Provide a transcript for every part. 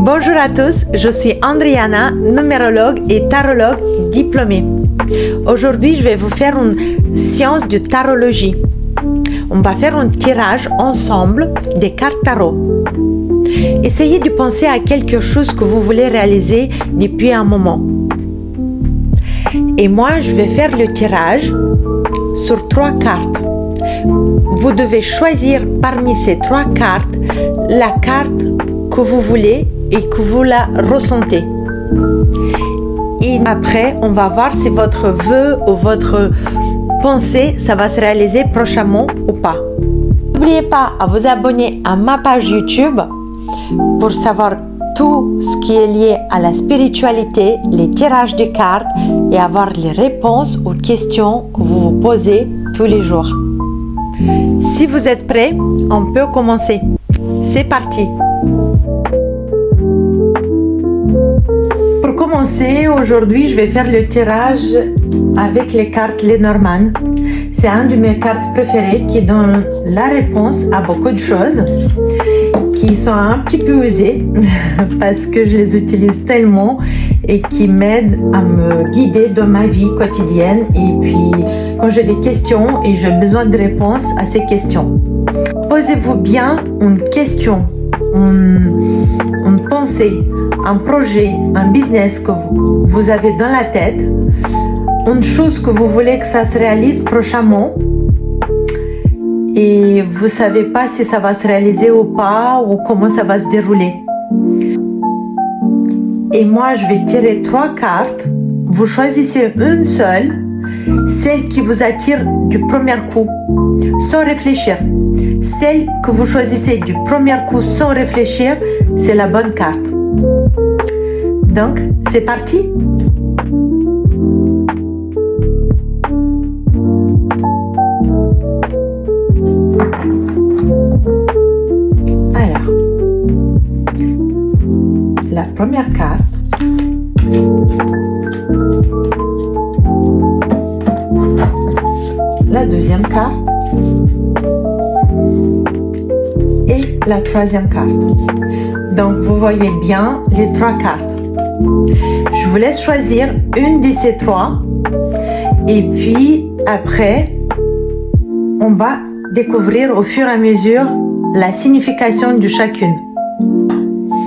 Bonjour à tous, je suis Andriana, numérologue et tarologue diplômée. Aujourd'hui, je vais vous faire une séance de tarologie. On va faire un tirage ensemble des cartes tarot. Essayez de penser à quelque chose que vous voulez réaliser depuis un moment. Et moi, je vais faire le tirage sur 3 cartes. Vous devez choisir parmi ces 3 cartes la carte que vous voulez et que vous la ressentez. Et après, on va voir si votre vœu ou votre pensée, ça va se réaliser prochainement ou pas. N'oubliez pas à vous abonner à ma page YouTube pour savoir tout ce qui est lié à la spiritualité, les tirages de cartes et avoir les réponses aux questions que vous vous posez tous les jours. Si vous êtes prêts, on peut commencer. C'est parti! Pour commencer, aujourd'hui, je vais faire le tirage avec les cartes Lenormand. C'est un de mes cartes préférées qui donne la réponse à beaucoup de choses qui sont un petit peu usées parce que je les utilise tellement et qui m'aident à me guider dans ma vie quotidienne et puis quand j'ai des questions et j'ai besoin de réponses à ces questions. Posez-vous bien une question, une pensée, un projet, un business que vous avez dans la tête, une chose que vous voulez que ça se réalise prochainement et vous ne savez pas si ça va se réaliser ou pas ou comment ça va se dérouler. Et moi, je vais tirer 3 cartes. Vous choisissez une seule, celle qui vous attire du premier coup, sans réfléchir. Celle que vous choisissez du premier coup sans réfléchir, c'est la bonne carte. Donc, c'est parti! Alors, la première carte. La deuxième carte. Et la troisième carte. Donc, vous voyez bien les 3 cartes. Je vous laisse choisir une de ces 3 et puis après, on va découvrir au fur et à mesure la signification de chacune.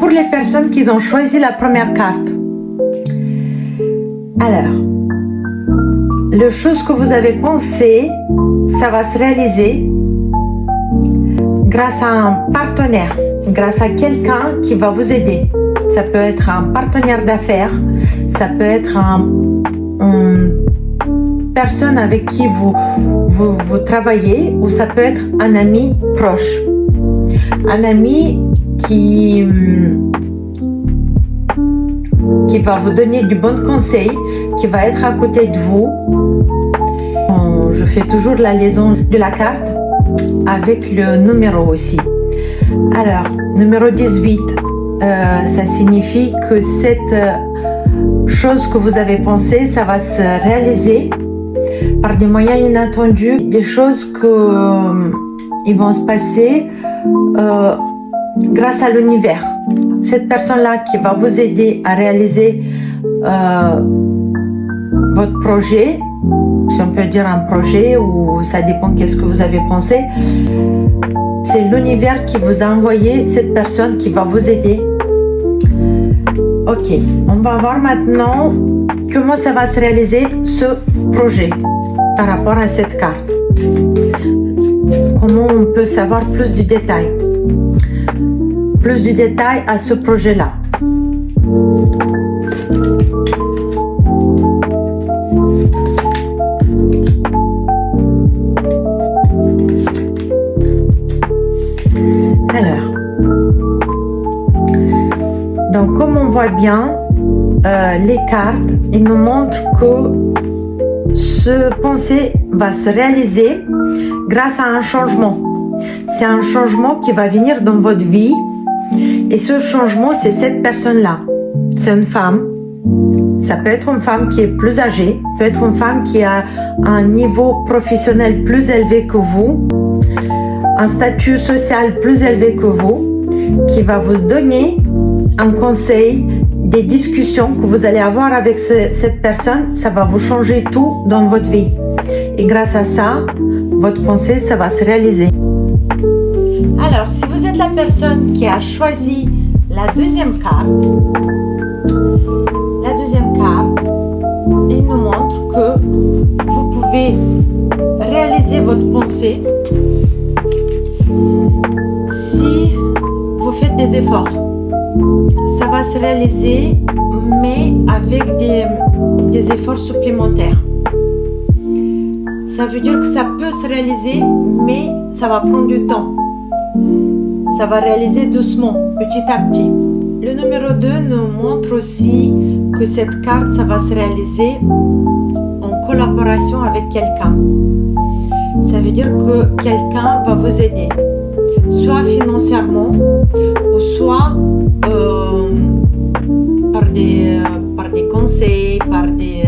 Pour les personnes qui ont choisi la première carte, alors, la chose que vous avez pensé, ça va se réaliser grâce à un partenaire, grâce à quelqu'un qui va vous aider. Ça peut être un partenaire d'affaires, ça peut être une personne avec qui vous travaillez ou ça peut être un ami proche. Un ami qui va vous donner du bon conseil, qui va être à côté de vous. Je fais toujours la liaison de la carte avec le numéro aussi. Alors, numéro 18, ça signifie que cette chose que vous avez pensée, ça va se réaliser par des moyens inattendus, des choses qui vont se passer grâce à l'univers. Cette personne-là qui va vous aider à réaliser votre projet, si on peut dire un projet ou ça dépend qu'est-ce que vous avez pensé, c'est l'univers qui vous a envoyé cette personne qui va vous aider. Ok, on va voir maintenant comment ça va se réaliser ce projet par rapport à cette carte. Comment on peut savoir plus de détails à ce projet-là. Alors, donc comme on voit bien, les cartes, ils nous montrent que ce pensée va se réaliser grâce à un changement. C'est un changement qui va venir dans votre vie et ce changement, c'est cette personne-là. C'est une femme. Ça peut être une femme qui est plus âgée, peut être une femme qui a un niveau professionnel plus élevé que vous, un statut social plus élevé que vous, qui va vous donner un conseil, des discussions que vous allez avoir avec cette personne, ça va vous changer tout dans votre vie. Et grâce à ça, votre pensée, ça va se réaliser. Alors, si vous êtes la personne qui a choisi la deuxième carte, il nous montre que vous pouvez réaliser votre pensée si vous faites des efforts. Ça va se réaliser, mais avec des efforts supplémentaires. Ça veut dire que ça peut se réaliser, mais ça va prendre du temps. Ça va réaliser doucement, petit à petit. Le numéro 2 nous montre aussi que cette carte, ça va se réaliser en collaboration avec quelqu'un. Ça veut dire que quelqu'un va vous aider, soit financièrement, ou soit par des conseils, par des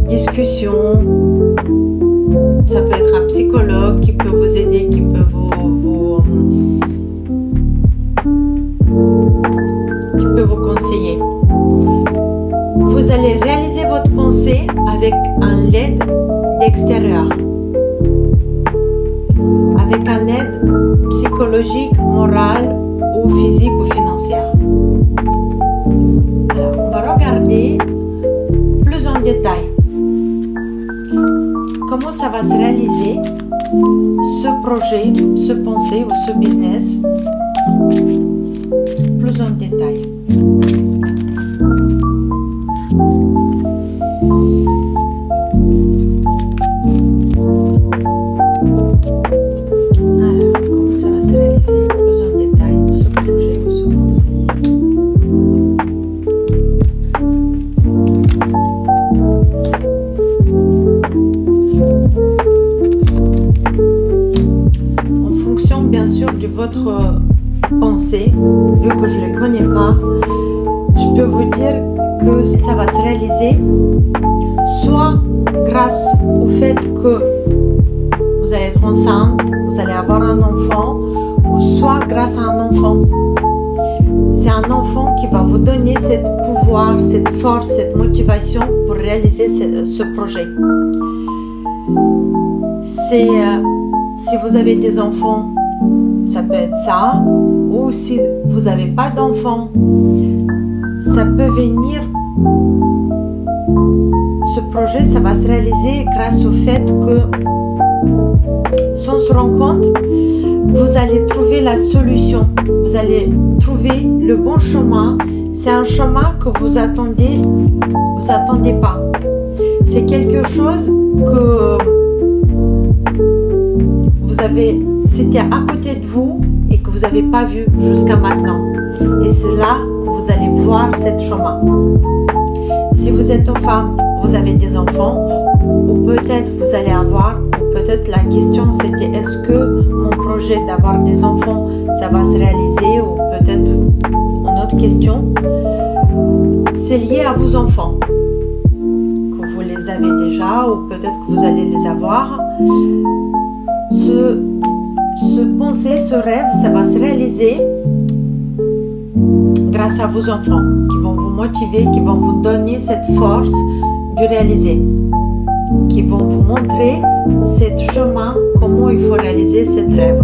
discussions. Ça peut être un psychologue qui peut vous aider, qui peut vous conseiller. Vous allez réaliser votre pensée avec un aide d'extérieur, avec un aide psychologique, morale ou physique ou financière. Alors, on va regarder plus en détail comment ça va se réaliser, ce projet, ce pensée ou ce business, plus en détail. De votre pensée, vu que je ne les connais pas, je peux vous dire que ça va se réaliser soit grâce au fait que vous allez être enceinte, vous allez avoir un enfant, ou soit grâce à un enfant. C'est un enfant qui va vous donner ce pouvoir, cette force, cette motivation pour réaliser ce projet. Si vous avez des enfants, ça peut être ça, ou si vous n'avez pas d'enfant, ça peut venir, ce projet, ça va se réaliser grâce au fait que, sans se rendre compte, vous allez trouver la solution, vous allez trouver le bon chemin. C'est un chemin que vous attendez pas. C'est quelque chose que c'était à côté de vous et que vous n'avez pas vu jusqu'à maintenant. Et c'est là que vous allez voir ce chemin. Si vous êtes une femme, vous avez des enfants, ou peut-être vous allez avoir, ou peut-être la question c'était est-ce que mon projet d'avoir des enfants, ça va se réaliser, ou peut-être une autre question. C'est lié à vos enfants, que vous les avez déjà, ou peut-être que vous allez les avoir. Ce pensée, ce rêve, ça va se réaliser grâce à vos enfants qui vont vous motiver, qui vont vous donner cette force de réaliser, qui vont vous montrer ce chemin, comment il faut réaliser ce rêve.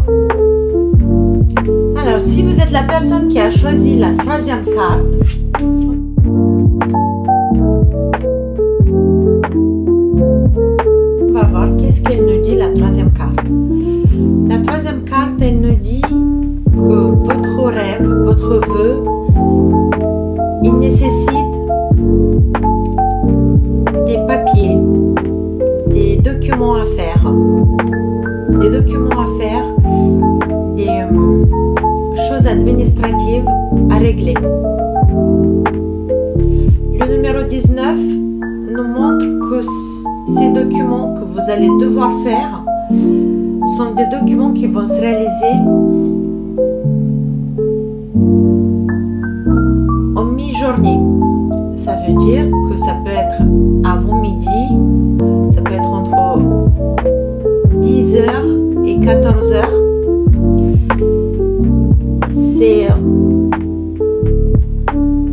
Alors, si vous êtes la personne qui a choisi la troisième carte, on va voir qu'est-ce qu'elle nous dit la troisième carte. La troisième carte, elle nous dit que votre rêve, votre vœu, il nécessite des papiers, des documents à faire, des choses administratives à régler. Le numéro 19 nous montre que ces documents que vous allez devoir faire sont des documents qui vont se réaliser en mi-journée. Ça veut dire que ça peut être avant midi, ça peut être entre 10h et 14h. C'est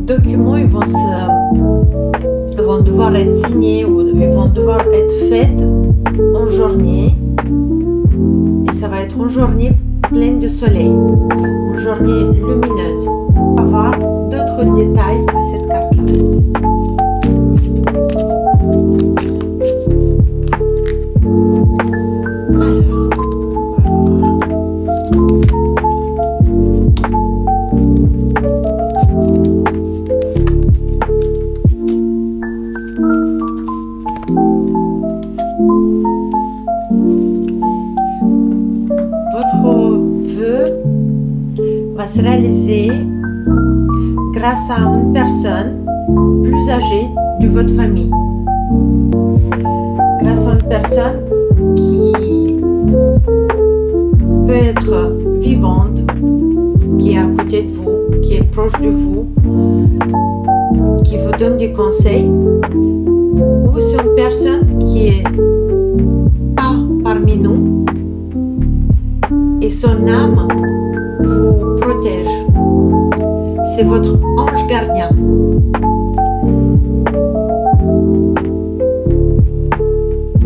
documents ils vont devoir être signés ou ils vont devoir être faits en journée. Et ça va être une journée pleine de soleil, une journée lumineuse. On va voir d'autres détails à cette carte-là. Va se réaliser grâce à une personne plus âgée de votre famille. Grâce à une personne qui peut être vivante, qui est à côté de vous, qui est proche de vous, qui vous donne des conseils, ou c'est une personne qui est pas parmi nous et son âme vous protège. C'est votre ange gardien.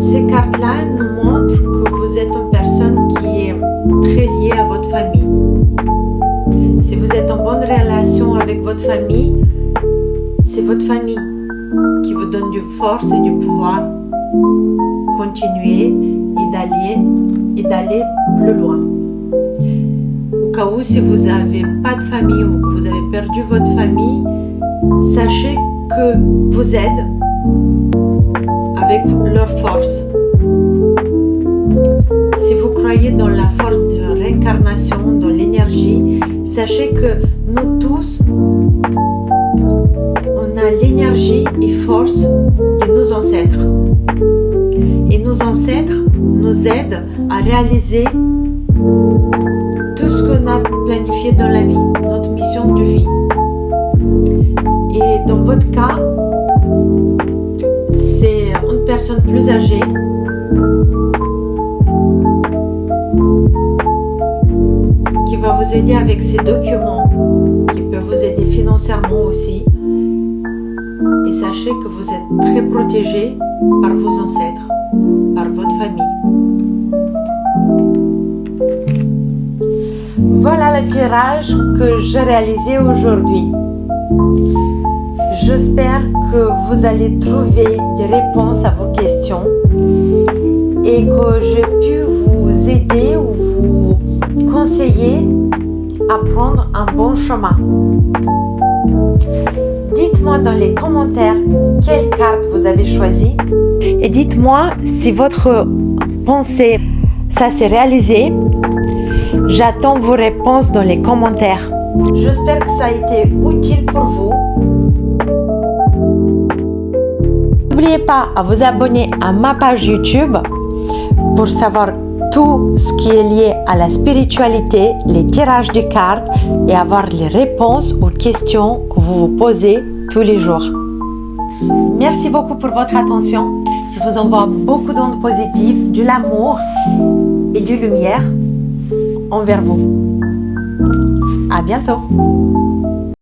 Ces cartes-là nous montrent que vous êtes une personne qui est très liée à votre famille. Si vous êtes en bonne relation avec votre famille, c'est votre famille qui vous donne de force et du pouvoir continuer et d'aller plus loin. Au cas où, si vous n'avez pas de famille ou que vous avez perdu votre famille, sachez que vous aidez avec leur force. Si vous croyez dans la force de réincarnation, dans l'énergie, sachez que nous tous, on a l'énergie et force de nos ancêtres. Et nos ancêtres nous aident à réaliser tout ce qu'on a planifié dans la vie, notre mission de vie. Et dans votre cas, c'est une personne plus âgée qui va vous aider avec ces documents, qui peut vous aider financièrement aussi. Et sachez que vous êtes très protégé par vos ancêtres, par votre famille. Voilà le tirage que j'ai réalisé aujourd'hui. J'espère que vous allez trouver des réponses à vos questions et que j'ai pu vous aider ou vous conseiller à prendre un bon chemin. Dites-moi dans les commentaires quelle carte vous avez choisie et dites-moi si votre pensée ça s'est réalisé. J'attends vos réponses dans les commentaires. J'espère que ça a été utile pour vous. N'oubliez pas à vous abonner à ma page YouTube pour savoir tout ce qui est lié à la spiritualité, les tirages de cartes et avoir les réponses aux questions que vous vous posez tous les jours. Merci beaucoup pour votre attention. Je vous envoie beaucoup d'ondes positives, de l'amour et de lumière envers vous. À bientôt.